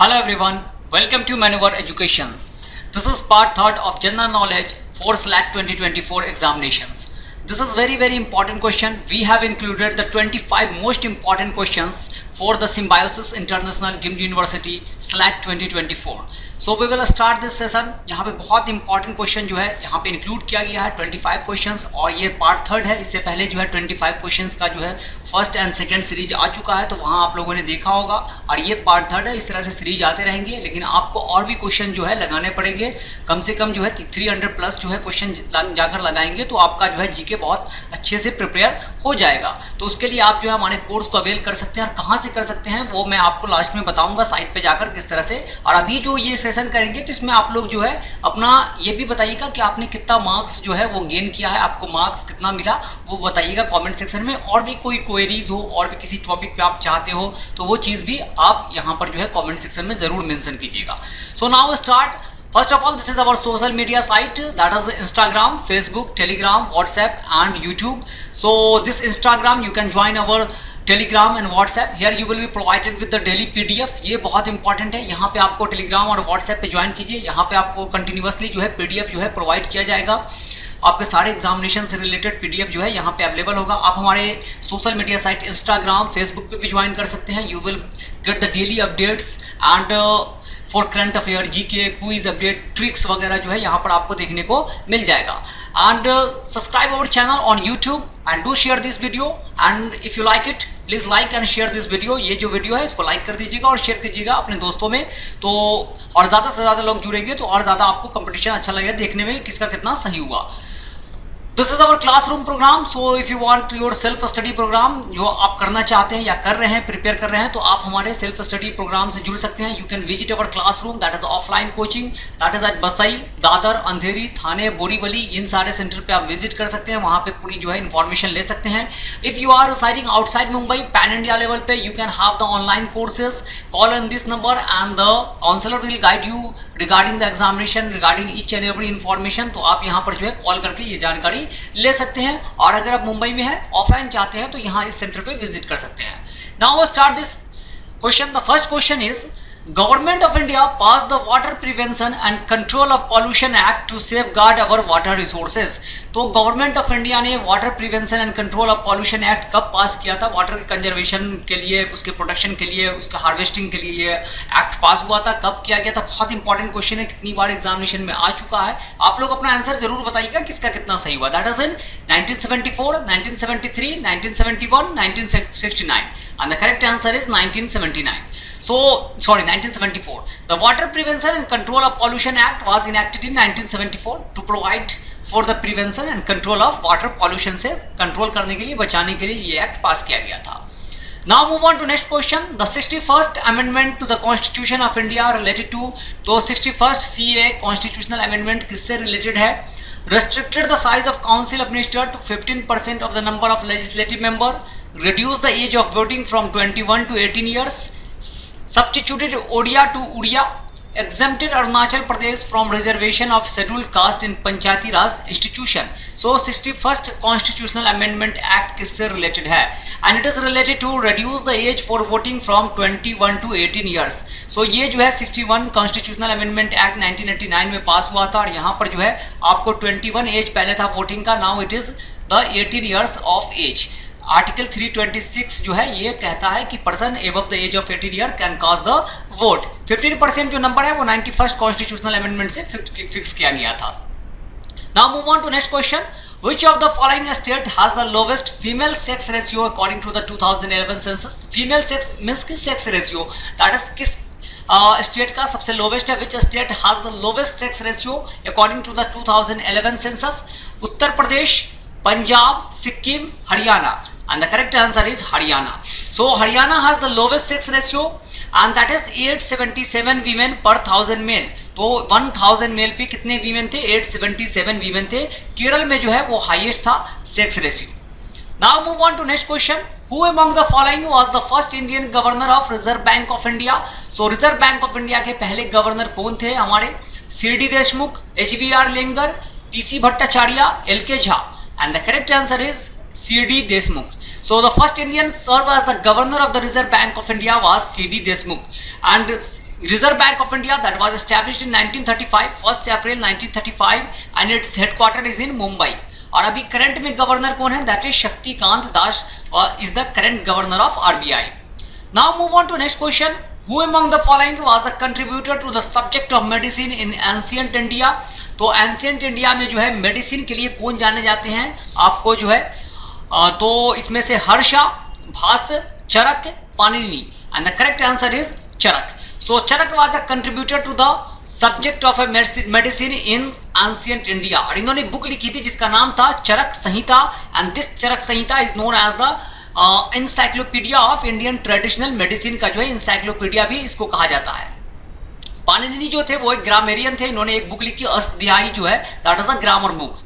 Hello everyone, welcome to Maneuver Education. This is part third of General Knowledge for SLAT 2024 examinations. This is very important question. We have included the 25 most important questions for the Symbiosis International Deemed University SLAT 2024. So we will start this session. यहाँ पे बहुत important question जो है यहाँ पे include किया गया है 25 क्वेश्चंस और ये पार्ट थर्ड है. इससे पहले जो है 25 क्वेश्चंस का जो है फर्स्ट एंड सेकंड सीरीज आ चुका है, तो वहाँ आप लोगों ने देखा होगा. और ये पार्ट थर्ड है. इस तरह से सीरीज आते रहेंगे, लेकिन आपको और भी क्वेश्चन जो है लगाने पड़ेंगे. कम से कम जो है 300 प्लस जो है क्वेश्चन जाकर लगाएंगे तो आपका जो है जीके बहुत अच्छे से प्रिपेयर हो जाएगा. तो उसके लिए आप जो है हमारे कोर्स को अवेल कर सकते हैं. और कहाँ से कर सकते हैं वो मैं आपको लास्ट में बताऊंगा साइट पे जाकर किस तरह से. और अभी जो ये सेशन करेंगे तो इसमें आप लोग जो है अपना ये भी बताइएगा कि आपने कितना मार्क्स जो है वो गेन किया है, आपको मार्क्स कितना मिला वो बताइएगा कमेंट सेक्शन में. और भी कोई क्वेरीज हो और भी किसी टॉपिक पे आप चाहते हो तो वो चीज़ भी आप यहाँ पर जो है कमेंट सेक्शन में ज़रूर मेंशन कीजिएगा. So now start. First of all, this is our social media site, that is Instagram, Facebook, Telegram, WhatsApp and YouTube. So this Instagram you can join our Telegram and WhatsApp. Here you will be provided with the daily PDF. ये बहुत important है. यहाँ पे आपको Telegram और WhatsApp पे join कीजिए. यहाँ पे आपको कंटिन्यूसली जो है PDF जो है प्रोवाइड किया जाएगा. आपके सारे एग्जामिनेशन से रिलेटेड PDF जो है यहाँ पे अवेलेबल होगा. आप हमारे social media site Instagram, Facebook पे भी ज्वाइन कर सकते हैं. You will get the daily updates and for current affair, GK, quiz update, tricks वगैरह जो है यहाँ पर आपको देखने को मिल जाएगा. And subscribe our channel on YouTube and do share this video. And if you like it please like and share this video. ये जो वीडियो है इसको लाइक कर दीजिएगा और शेयर कीजिएगा अपने दोस्तों में. तो और ज़्यादा से ज़्यादा लोग जुड़ेंगे तो और ज़्यादा आपको कंपटीशन अच्छा लगेगा देखने में किसका कितना सही हुआ. This is our classroom program. So if you want your self study program जो आप करना चाहते हैं या कर रहे हैं, प्रिपेयर कर रहे हैं, तो आप हमारे सेल्फ स्टडी प्रोग्राम से जुड़ सकते हैं. You can visit our classroom, that is offline coaching, that is at Vasai, Dadar, Andheri, Thane, Borivali. इन सारे सेंटर पे आप विजिट कर सकते हैं. वहाँ पे पूरी जो है इन्फॉर्मेशन ले सकते हैं. If you are residing outside Mumbai, pan India level पे, you can have the online courses. Call on this number and the counsellor will guide you regarding the examination, regarding each and every information. तो आप यहाँ पर जो है call करके ये जानकारी ले सकते हैं. और अगर आप मुंबई में है, ऑफलाइन चाहते हैं, तो यहाँ इस सेंटर पे विजिट कर सकते हैं. Now start this question. The first question is government of India pass the water prevention and control of pollution act to safeguard our water resources. तो गवर्नमेंट ऑफ इंडिया ने water prevention and control of pollution act कब pass किया था? Water के conservation के लिए, उसके protection के लिए, उसके हार्वेस्टिंग के लिए ये एक्ट पास हुआ था. कब किया गया था? बहुत इंपॉर्टेंट क्वेश्चन है, कितनी बार एग्जामिनेशन में आ चुका है. आप लोग अपना आंसर जरूर बताइएगा किसका कितना सही हुआ. That is in 1974, 1973, 1971, 1969 and the correct answer is 1979. So sorry, 1974. The Water Prevention and Control of Pollution Act was enacted in 1974 to provide for the prevention and control of water pollution. से control करने के लिए, बचाने के लिए ये act पास किया गया था. Now move on to next question. The 61st amendment to the Constitution of India related to, तो 61st CA Constitutional Amendment किससे रिलेटेड है? Restricted the size of Council of Ministers to 15% of the number of legislative member, reduced the age of voting from 21 to 18 years, substituted Odia to Udia, exempted Arunachal Pradesh from reservation of scheduled caste in Panchayati Raj institution. So 61st Constitutional Amendment Act किससे related है? And it is related to reduce the age for voting from 21 to 18 years. So ये जो है 61 Constitutional Amendment Act 1989 में पास हुआ था. और यहाँ पर जो है आपको 21 एज पहले था वोटिंग का, now it is the 18 years of age. Article 326 जो है ये कहता है कि person above the age of 18 year can cast the vote. 15% जो नंबर है वो 91st कॉन्स्टिट्यूशनल अमेंडमेंट से फिक्स किया गया था. Now move on to next question. Which of the following state has the lowest female sex ratio according to the 2011 census? Female sex means की sex ratio, that is किस state का सबसे lowest है? Which state has the lowest sex ratio according to the 2011 census? Uttar Pradesh, Punjab, Sikkim, Haryana. And the correct answer is Haryana. So Haryana has the lowest sex ratio and that is 877 women per 1000 male. तो 1000 mail पे कितने women थे? 877 women थे. केरल में जो है वो highest था sex ratio. Now move on to next question. Who among the following was the first Indian governor of Reserve Bank of India? So Reserve Bank of India के पहले गवर्नर कौन थे हमारे? C D. Deshmukh, H B R. Iyengar, P C. Bhattacharya, L K. Jha. And the correct answer is C.D. Deshmukh. So the first Indian served as the governor of the Reserve Bank of India was C.D. Deshmukh. And Reserve Bank of India that was established in 1935, 1st April 1935 and its headquarter is in Mumbai. और अभी current में governor कौन है? That is Shaktikanta Das is the current governor of RBI. Now move on to next question. Who among the following was a contributor to the subject of medicine in ancient India? तो ancient India में जो है medicine के लिए कौन जाने जाते हैं आपको जो है तो इसमें से Harsha, Bhasa, Charaka, Panini. And the correct answer is Charaka. So Charaka was a contributor to the subject of a medicine in ancient India. और इन्होंने बुक लिखी थी जिसका नाम था Charaka Samhita. And this Charaka Samhita is known as the encyclopedia of Indian traditional medicine का जो है इंसाइक्लोपीडिया भी इसको कहा जाता है. पाणिनि जो थे वो एक ग्रामेरियन थे. इन्होंने एक बुक लिखी अष्टध्यायी जो है that is a grammar book.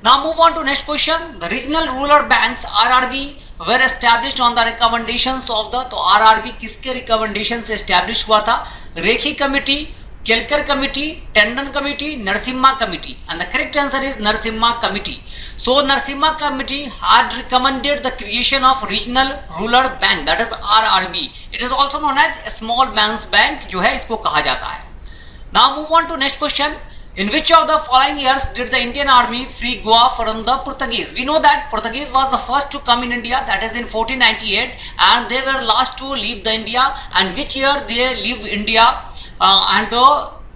Now move on to next question. The regional rural banks RRB were established on the recommendations of the. तो आरआरबी किसके रिकमेंडेशन से एस्टैब्लिश हुआ था? Rekhi committee, Kelkar committee, Tandon committee, Narasimham committee. And the correct answer is Narasimham committee. So Narasimham committee had recommended the creation of regional rural bank that is RRB. It is also known as small banks bank जो है इसको कहा जाता है. Now move on to next question. In which of the following years did the Indian Army free Goa from the Portuguese? We know that Portuguese was the first to come in India, that is in 1498, and they were last to leave the India. And which year they leave India? And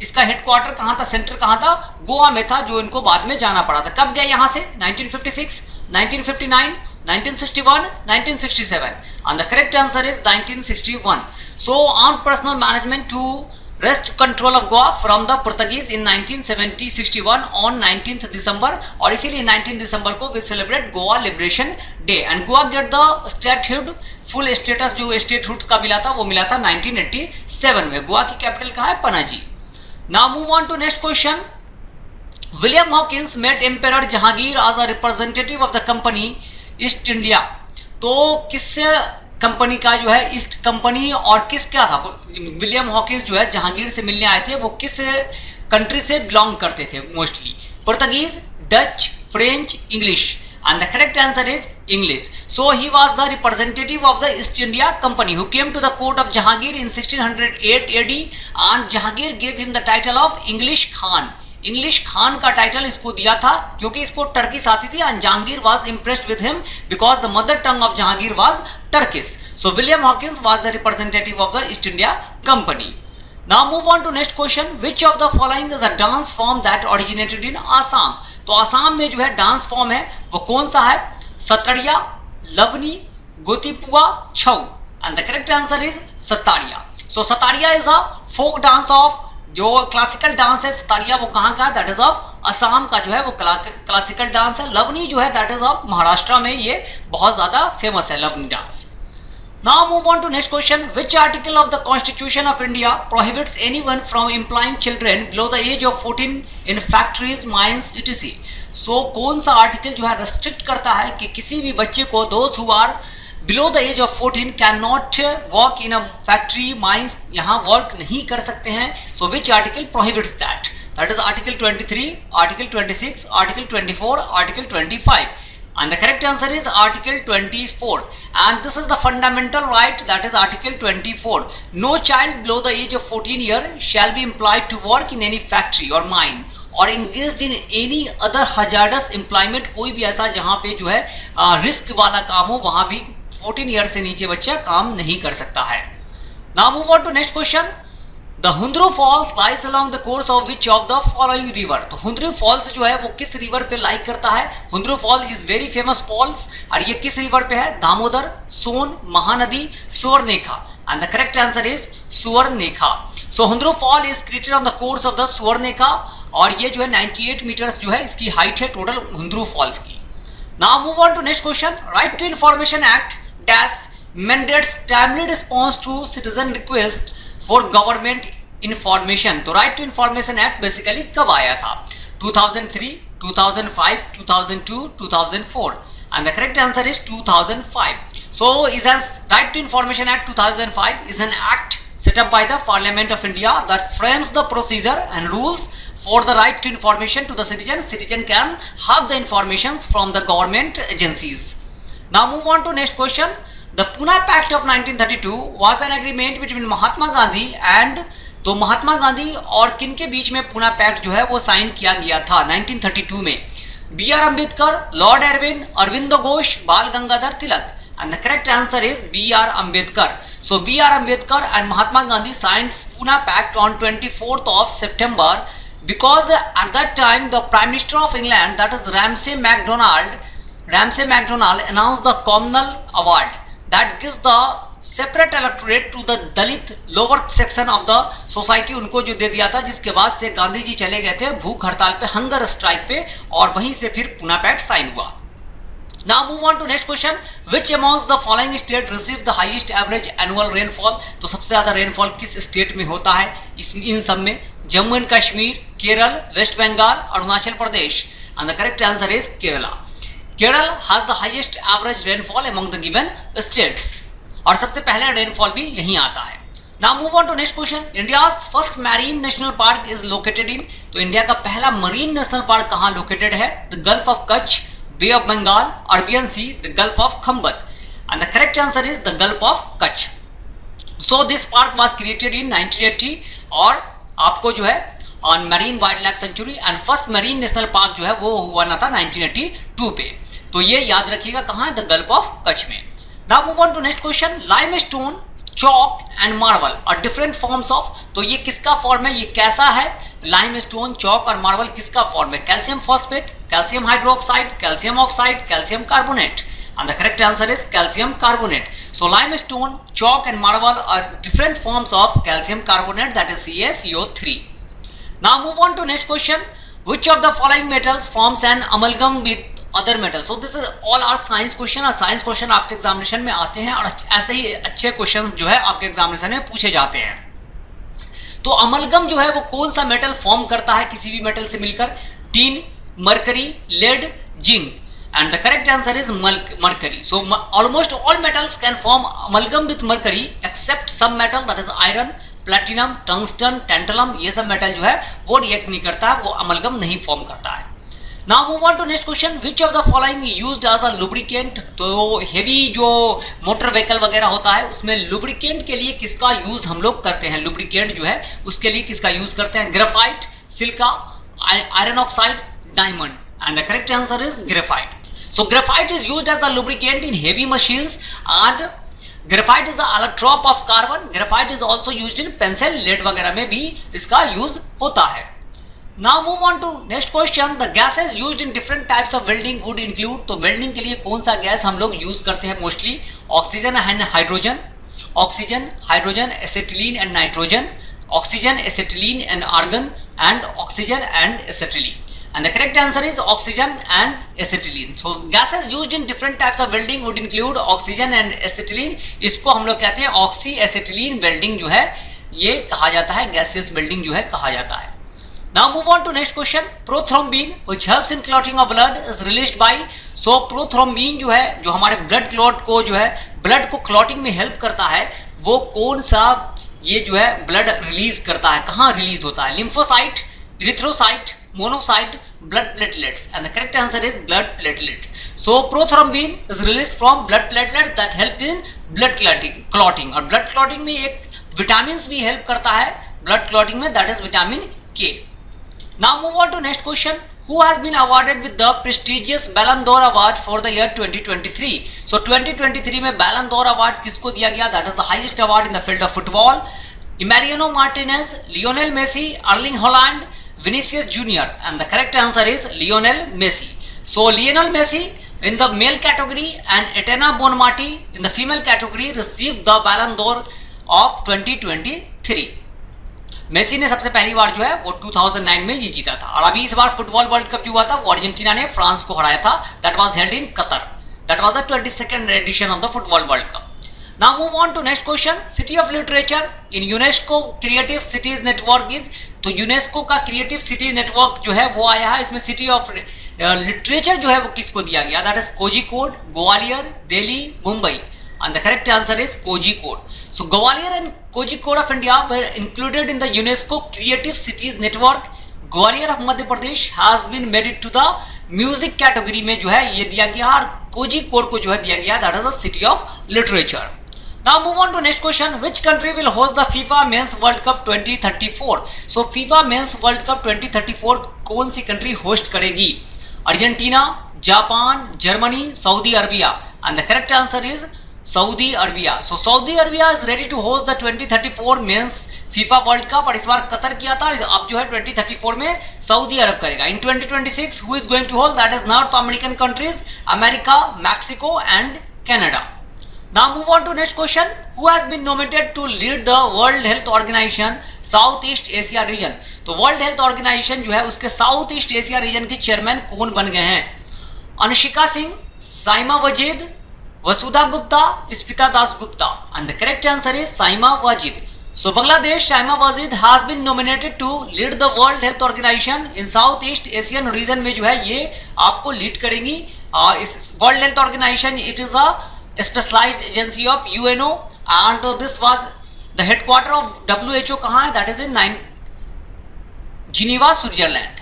इसका headquarter कहाँ था, centre कहाँ था? गोवा में था, जो इनको बाद में जाना पड़ा था. कब गया यहाँ से? 1956, 1959, 1961, 1967. And the correct answer is 1961. So on personal management to wrest control of Goa from the Portuguese in 1961 on 19th December. और इसीलिए 19 दिसंबर को we celebrate Goa Liberation Day. And Goa get the statehood full status जो statehood का मिला था वो मिला था 1987 में. गोवा की कैपिटल कहाँ है? Panaji. Now move on to next question. William Hawkins met Emperor Jahangir as a representative of the company East India. तो किस कंपनी का जो है ईस्ट कंपनी और किस क्या था? विलियम हॉकिंस जो है जहांगीर से मिलने आए थे, वो किस कंट्री से बिलोंग करते थे? Mostly Portuguese, Dutch, French, English. And the correct answer is English. So he was the representative of the East India Company who came to the court of Jahangir in 1608 AD and Jahangir gave him the title of English Khan. English Khan का title इसको दिया था क्योंकि इसको Turkish आती थी and Jahangir was impressed with him because the mother tongue of Jahangir was Turkish. So William Hawkins was the representative of the East India Company. Now move on to next question. Which of the following is a dance form that originated in Assam? तो आसाम में जो है dance form है वो कौन सा है? Sattriya, Lavani, Gotipua, Chhau. And the correct answer is Sattriya. So Sattriya is a folk dance of जो क्लासिकल डांस है. सतारिया वो कहाँ का? दैट इज ऑफ असम का जो है वो क्लासिकल डांस है. लवनी जो है दैट इज ऑफ महाराष्ट्र में, ये बहुत ज्यादा फेमस है Lavani dance. Now move on to next question. Which article of the constitution of India prohibits anyone from employing children below the age of 14 in factories, mines, E T C. सो कौन सा article जो है रेस्ट्रिक्ट करता है कि किसी भी बच्चे को those who are below the age of 14 cannot work in a factory, mines, यहाँ work नहीं कर सकते हैं. So which article prohibits that? That is article 23, article 26, article 24, article 25. And the correct answer is article 24. And this is the fundamental right, that is article 24. No child below the age of 14 years shall be employed to work in any factory or mine और engaged in any other hazardous employment. कोई भी ऐसा जहाँ पे जो है risk वाला काम हो वहाँ भी 14 ईयर से नीचे बच्चा काम नहीं कर सकता है. Now move on to next question. The Hundru falls lies along the course of which of the following river? तो हुंद्रू फॉल्स जो है वो किस रिवर पे लाइक करता है? Hundru fall is very famous falls और ये किस रिवर पे है? Damodar, Son, Mahanadi, Subarnarekha. And the correct answer is Subarnarekha. So Hundru fall is created on the course of the Subarnarekha और ये जो है 98 मीटर्स जो है इसकी हाइट है टोटल हुंद्रू फॉल्स की. Now move on to next question. Right to information act dash mandates timely response to citizen request for government information. तो right to information act basically कब आया था? 2003, 2005, 2002, 2004. And the correct answer is 2005. So is as right to information act 2005 is an act set up by the Parliament of India that frames the procedure and rules for the right to information to the citizen. Citizen can have the informations from the government agencies. Now move on to next question. The Pune Pact of 1932 was an agreement between Mahatma Gandhi and तो महात्मा गांधी और किन के बीच में Poona pact जो है वो sign किया गया था 1932 में? B R Ambedkar, Lord Irwin, Aurobindo Ghosh, Bal Gangadhar Tilak. And the correct answer is B.R. Ambedkar. So B.R. Ambedkar and Mahatma Gandhi signed Pune Pact on 24th of September because at that time the Prime Minister of England, that is Ramsay MacDonald announced the Communal Award that gives the separate electorate to the Dalit lower section of the society. उनको जो दे दिया था, जिसके बाद से गांधी जी चले गए थे भूख हड़ताल पे, हंगर स्ट्राइक पे, और वहीं से फिर पूना पैक्ट साइन हुआ. Now move on to next question. Which amongst the following state receives the highest average annual rainfall? तो सबसे ज्यादा रेनफॉल किस स्टेट में होता है? इन सब में Jammu and Kashmir, Kerala, West Bengal, Arunachal Pradesh. And the correct answer is Kerala. Kerala has the highest average rainfall among the given states. और सबसे पहला रेनफॉल भी यहीं आता है. Now move on to next question. India's first marine national park is located in. तो India का पहला मरीन नेशनल पार्क कहाँ लोकेटेड है? The Gulf of Kutch, Bay of Bengal, Arabian Sea, the Gulf of Khambat. And the correct answer is the Gulf of Kutch. So this park was created in 1980 और आपको जो है on marine wildlife sanctuary and first marine national park जो है वो हुआ था 1982 पे. तो ये याद रखिएगा कहाँ है? The Gulf of Kutch में. Now move on to next question. Limestone, chalk and marble are different forms of. तो ये किसका फॉर्म है? ये कैसा है? लाइमस्टोन, चौक और मार्बल किसका फॉर्म है? Calcium phosphate, calcium hydroxide, calcium oxide, calcium carbonate. And the correct answer is calcium carbonate. So limestone, chalk and marble are different forms of calcium carbonate, that is CaCO3. Now move on to next question. Which of the following metals forms an amalgam with other metal? So this is all are science question. और science question आपके examination में आते हैं और ऐसे ही अच्छे question जो है आपके एग्जामिनेशन में पूछे जाते हैं. तो अमलगम जो है वो कौन सा मेटल फॉर्म करता है किसी भी मेटल से मिलकर? Tin, mercury, lead, zinc. And the correct answer is mercury. So almost all metals can form amalgam with mercury except some metal, that is iron, platinum, tungsten, tantalum. ये सब metal जो है वो रिएक्ट नहीं करता है, वो अमलगम नहीं फॉर्म करता है. Now move on to next question. Which of the following used as a lubricant? तो हेवी जो मोटर व्हीकल वगैरह होता है उसमें लुब्रिकेंट के लिए किसका यूज हम लोग करते हैं? लुब्रिकेंट जो है उसके लिए किसका यूज करते हैं? Graphite, silica, iron oxide, diamond. And the correct answer is graphite. So graphite is used as a lubricant in heavy machines and graphite is the allotrope of carbon. Graphite is also used in pencil, lead वगैरह में भी इसका use होता है. Now move on to next question. The gases used in different types of welding would include. तो welding के लिए कौन सा गैस हम लोग यूज करते हैं mostly? Oxygen and hydrogen, oxygen, hydrogen, acetylene and nitrogen, oxygen, acetylene and argon and oxygen and acetylene. And the correct answer is oxygen and acetylene. So gases used in different types of welding would include oxygen and acetylene. इसको हम लोग कहते हैं oxy acetylene welding जो है ये कहा जाता है, गैसियस वेल्डिंग जो है कहा जाता है. Now move on to next question. Prothrombin, which helps in clotting of blood, is released by. So prothrombin जो है, जो हमारे ब्लड क्लॉट को जो है ब्लड को क्लॉटिंग में हेल्प करता है, वो कौन सा ये जो है ब्लड रिलीज करता है? कहाँ रिलीज होता है? Lymphocyte, erythrocyte, monocyte, blood platelets. And the correct answer is blood platelets. So prothrombin is release from blood platelets that help in blood clotting. और ब्लड क्लॉटिंग में एक विटामिन भी हेल्प करता है ब्लड क्लॉटिंग में, that is vitamin के. Now move on to next question. Who has been awarded with the prestigious Ballon d'Or Award for the year 2023? So 2023 में Ballon d'Or Award किसको दिया गया? That is the highest award in the field of football. Emiliano Martinez, Lionel Messi, Erling Haaland, Vinicius Junior. And the correct answer is Lionel Messi. So Lionel Messi in the male category and Etena Bonmati in the female category received the Ballon d'Or of 2023. Messi ने सबसे पहली बार जो है वो 2009 में ये जीता था. और अभी इस बार फुटबॉल वर्ल्ड कप जो हुआ था वो अर्जेंटीना ने फ्रांस को हराया था. That was held in Qatar. That was the 22nd edition of the football world cup. Now move on to next question. City of literature in UNESCO creative cities network is. तो UNESCO का creative city network जो है वो आया है. इसमें city of literature जो है वो किसको दिया गया? That is Kozhikode, Gwalior, Delhi, Mumbai. And the correct answer is Kozhikode. So Gwalior and Kozhikode of India were included in the UNESCO Creative Cities Network. Gwalior of Madhya Pradesh has been made it to the music category में जो है ये दिया गया और Kozhikode को जो है दिया गया that is the city of literature. Now move on to next question. Which country will host the FIFA Men's World Cup 2034? So FIFA Men's World Cup 2034 कौन सी कंट्री होस्ट करेगी? Argentina, Japan, Germany, Saudi Arabia. And the correct answer is Saudi Arabia. So Saudi Arabia is ready to host the 2034 Men's FIFA World Cup. और इस बार Qatar किया था, अब जो है 2034 में सऊदी अरब करेगा. In 2026 who is going to hold? That is North American countries, America, Mexico and Canada. Now move on to next question. Who has been nominated to lead the World Health Organization Southeast Asia region? तो World Health Organization जो है उसके south east Asia region के chairman कौन बन गए हैं? अनुशिका सिंह, साइमा वजीद, वसुधा Gupta, स्पिता Das Gupta. And the correct answer is Saima वजीद. So Bangladesh, Saima Wazid has been nominated to lead the World Health Organization in Southeast Asian region में जो है ये आपको लीड करेंगी. इस World Health Organization it is a specialized agency of UNO and this was the headquarter of WHO. कहाँ है? That is in Geneva, Switzerland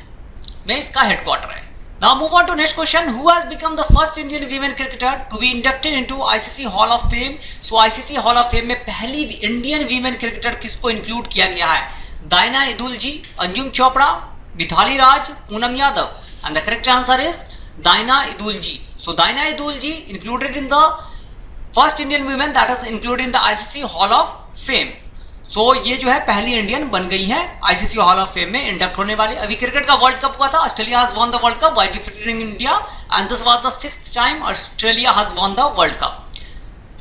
में इसका हेडक्वार्टर है. Now move on to next question. Who has become the first Indian women cricketer to be inducted into ICC Hall of Fame? So ICC Hall of Fame में पहली Indian women cricketer किसको include किया गया है? Diana Edulji, Anjum Chopra, Mithali Raj, Poonam Yadav. And the correct answer is Diana Edulji. So Diana Edulji included in the first Indian women that is included in the ICC Hall of Fame. So ये जो है पहली इंडियन बन गई है ICC Hall of Fame में इंडक्ट होने वाली. अभी क्रिकेट का वर्ल्ड कप हुआ था. Australia has won the World Cup by defeating India and this was the 6th time Australia has won the World Cup.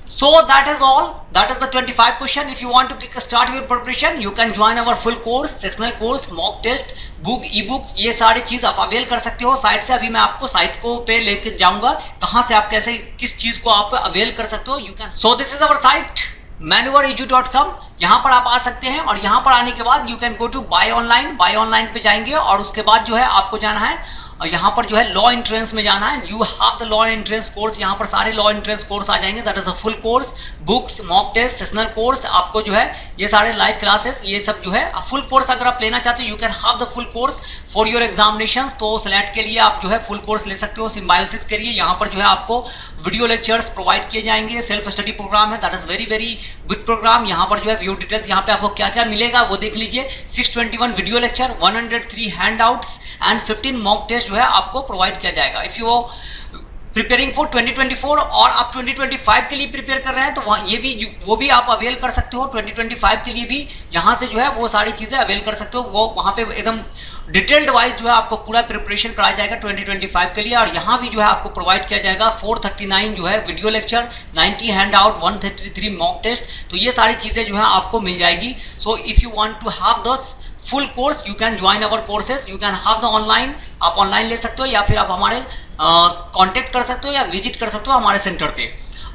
So that is all. That is the 25 question. If you want to start your preparation, you can join our full course, sectional course, mock test, book, e-book. ये सारी चीज आप avail कर सकते हो site से. अभी मैं आपको साइट को पे लेके जाऊंगा कहाँ से आप कैसे किस चीज को आप अवेल कर सकते हो. You can. So this is our site manuvaredu.com. यहाँ पर आप आ सकते हैं और यहाँ पर आने के बाद you can go to buy online पे जाएंगे और उसके बाद जो है आपको जाना है और यहाँ पर जो है लॉ एंट्रेंस में जाना है. You have the law entrance course. यहाँ पर सारे लॉ एंट्रेंस कोर्स आ जाएंगे. That is a full course, books, mock test, sessional course. आपको जो है ये सारे लाइव क्लासेस ये सब जो है फुल कोर्स अगर आप लेना चाहते हो you can have the full course for your examinations. तो स्लेट के लिए आप जो है फुल कोर्स ले सकते हो. सिम्बायोसिस के लिए यहाँ पर जो है आपको वीडियो लेक्चर्स प्रोवाइड किए जाएंगे. सेल्फ स्टडी प्रोग्राम है. That is very very good program. यहाँ पर जो है व्यू डिटेल्स यहाँ पे आपको क्या क्या मिलेगा वो देख लीजिए. 621 video lecture, 103 handouts and 15 mock test जो है आपको प्रोवाइड किया जाएगा. इफ यू प्रिपेयरिंग फॉर 2024 और आप 2025 के लिए प्रिपेयर कर रहे हैं तो वहाँ ये भी वो भी आप अवेल कर सकते हो. 2025 के लिए भी यहाँ से जो है वो सारी चीज़ें अवेल कर सकते हो. वो वहाँ पे एकदम डिटेल्ड वाइज जो है आपको पूरा प्रिपरेशन कराया जाएगा 2025 के लिए. और यहाँ भी जो है आपको प्रोवाइड किया जाएगा 439 जो है video lecture, 90 hand out, 133 mock test. तो ये सारी चीज़ें जो है आपको मिल जाएगी. So if you want to have the full course you can join our courses. You can have the online. आप ऑनलाइन ले सकते हो या फिर आप हमारे कांटेक्ट कर सकते हो या विजिट कर सकते हो हमारे सेंटर पे.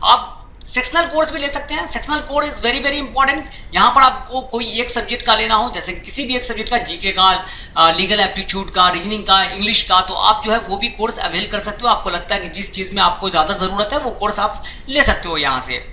आप सेक्शनल कोर्स भी ले सकते हैं. Sectional course is very very important. यहाँ पर आपको कोई एक सब्जेक्ट का लेना हो, जैसे किसी भी एक सब्जेक्ट का, जीके का, लीगल एप्टीट्यूड का, रीजनिंग का, इंग्लिश का, तो आप जो है वो भी कोर्स अवेल कर सकते हो. आपको लगता है कि जिस चीज़ में आपको ज़्यादा ज़रूरत है वो कोर्स आप ले सकते हो यहाँ से.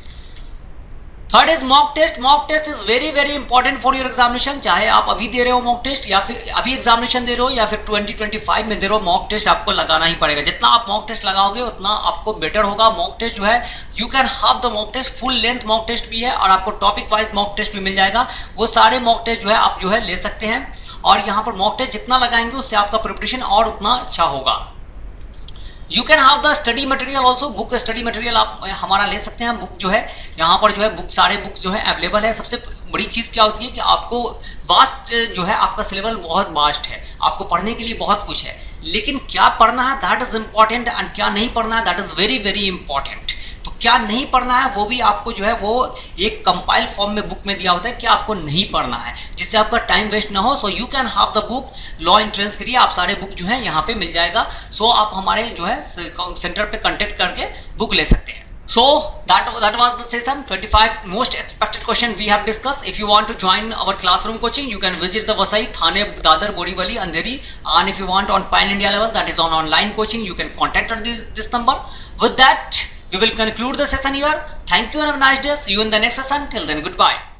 Third is mock test. Mock test is very very important for your examination. चाहे आप अभी दे रहे हो मॉक टेस्ट या फिर अभी एग्जामिनेशन दे रहे हो या फिर 2025 में दे रहे हो, मॉक टेस्ट आपको लगाना ही पड़ेगा. जितना आप मॉक टेस्ट लगाओगे उतना आपको बेटर होगा. मॉक टेस्ट जो है you can have the mock test, full length mock test भी है और आपको टॉपिक वाइज मॉक टेस्ट भी मिल जाएगा. वो सारे मॉक टेस्ट जो है आप जो है ले सकते हैं. और यहाँ पर मॉक टेस्ट जितना लगाएंगे उससे आपका प्रिपरेशन और उतना अच्छा होगा. You can have the study material also. Book study material आप हमारा ले सकते हैं. बुक जो है यहाँ पर जो है बुक सारे बुक्स जो है अवेलेबल है. सबसे बड़ी चीज़ क्या होती है कि आपको वास्ट जो है आपका सिलेबस बहुत वास्ट है. आपको पढ़ने के लिए बहुत कुछ है, लेकिन क्या पढ़ना है दैट इज इम्पॉर्टेंट एंड क्या नहीं पढ़ना है that is very very important. तो क्या नहीं पढ़ना है वो भी आपको जो है वो एक कंपाइल फॉर्म में बुक में दिया होता है कि आपको नहीं पढ़ना है, जिससे आपका टाइम वेस्ट ना हो. So you can have the book. Law entrance के लिए आप सारे बुक जो है यहाँ पे मिल जाएगा. सो आप हमारे जो है सेंटर पे कांटेक्ट करके बुक ले सकते हैं. So that was the session. 25 most expected question we have discussed. If you want to join our classroom coaching, you can visit the Vasai, Thane, Dadar, Borivali, Andheri. And if you want on Pan India level, that is on online coaching, you can contact on this number. With that, we will conclude the session here. Thank you and have a nice day. See you in the next session. Till then, goodbye.